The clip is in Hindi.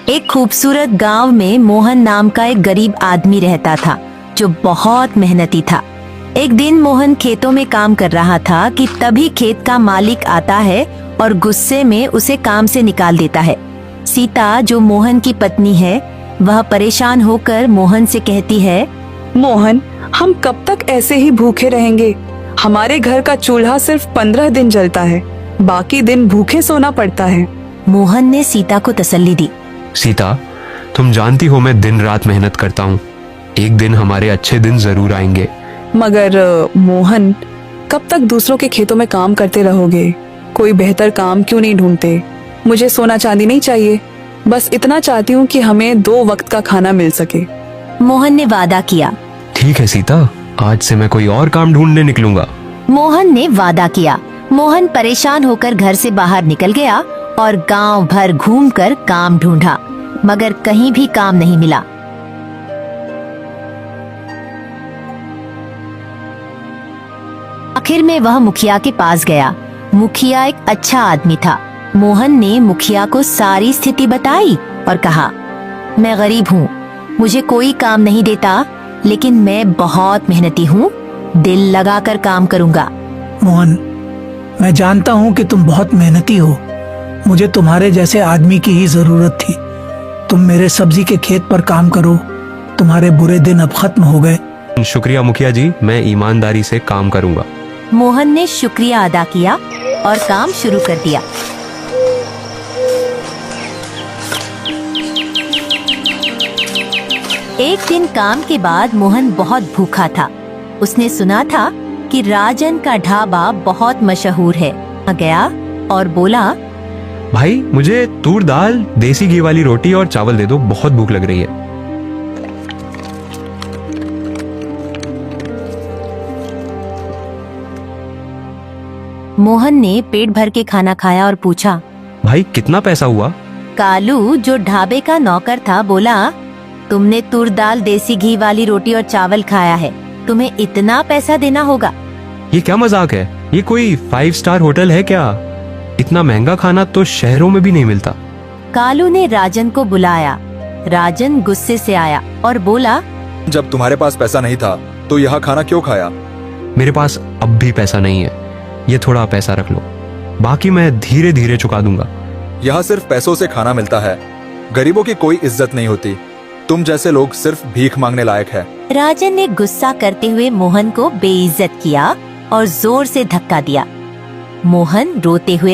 एक खूबसूरत गांव में मोहन नाम का एक गरीब आदमी रहता था जो बहुत मेहनती था। एक दिन मोहन खेतों में काम कर रहा था कि तभी खेत का मालिक आता है और गुस्से में उसे काम से निकाल देता है। सीता जो मोहन की पत्नी है, वह परेशान होकर मोहन से कहती है, मोहन, हम कब तक ऐसे ही भूखे रहेंगे? हमारे घर का चूल्हा सिर्फ 15 दिन जलता है, बाकी दिन भूखे सोना पड़ता है। मोहन ने सीता को तसल्ली दी। सीता, तुम जानती हो मैं दिन रात मेहनत करता हूँ। एक दिन हमारे अच्छे दिन जरूर आएंगे। मगर मोहन, कब तक दूसरों के खेतों में काम करते रहोगे? कोई बेहतर काम क्यों नहीं ढूंढते? मुझे सोना चांदी नहीं चाहिए, बस इतना चाहती हूँ कि हमें 2 वक्त का खाना मिल सके। मोहन ने वादा किया। ठीक है सीता, आज से मैं कोई और काम ढूंढने निकलूंगा। मोहन ने वादा किया। मोहन परेशान होकर घर से बाहर निकल गया और गांव भर घूमकर काम ढूंढा, मगर कहीं भी काम नहीं मिला। आखिर में वह मुखिया के पास गया। मुखिया एक अच्छा आदमी था। मोहन ने मुखिया को सारी स्थिति बताई और कहा, मैं गरीब हूँ, मुझे कोई काम नहीं देता, लेकिन मैं बहुत मेहनती हूँ, दिल लगाकर काम करूँगा। मोहन, मैं जानता हूँ कि तुम बहुत मेहनती हो। मुझे तुम्हारे जैसे आदमी की ही जरूरत थी। तुम मेरे सब्जी के खेत पर काम करो। तुम्हारे बुरे दिन अब खत्म हो गए। शुक्रिया मुखिया जी, मैं ईमानदारी से काम करूंगा। मोहन ने शुक्रिया अदा किया और काम शुरू कर दिया। एक दिन काम के बाद मोहन बहुत भूखा था। उसने सुना था कि राजन का ढाबा बहुत मशहूर है। गया और बोला, भाई मुझे तूर दाल, देसी घी वाली रोटी और चावल दे दो, बहुत भूख लग रही है। मोहन ने पेट भर के खाना खाया और पूछा, भाई कितना पैसा हुआ? कालू जो ढाबे का नौकर था बोला, तुमने तूर दाल, देसी घी वाली रोटी और चावल खाया है, तुम्हें इतना पैसा देना होगा। ये क्या मजाक है? ये कोई 5 स्टार होटल है क्या? इतना महंगा खाना तो शहरों में भी नहीं मिलता। कालू ने राजन को बुलाया। राजन गुस्से से आया और बोला, जब तुम्हारे पास पैसा नहीं था तो यहाँ खाना क्यों खाया? मेरे पास अब भी पैसा नहीं है, ये थोड़ा पैसा रख लो, बाकी मैं धीरे धीरे चुका दूंगा। यहाँ सिर्फ पैसों से खाना मिलता है, गरीबों की कोई इज्जत नहीं होती। तुम जैसे लोग सिर्फ भीख मांगने लायक है। राजन ने गुस्सा करते हुए मोहन को बेइज्जत किया और जोर से धक्का दिया। मोहन रोते हुए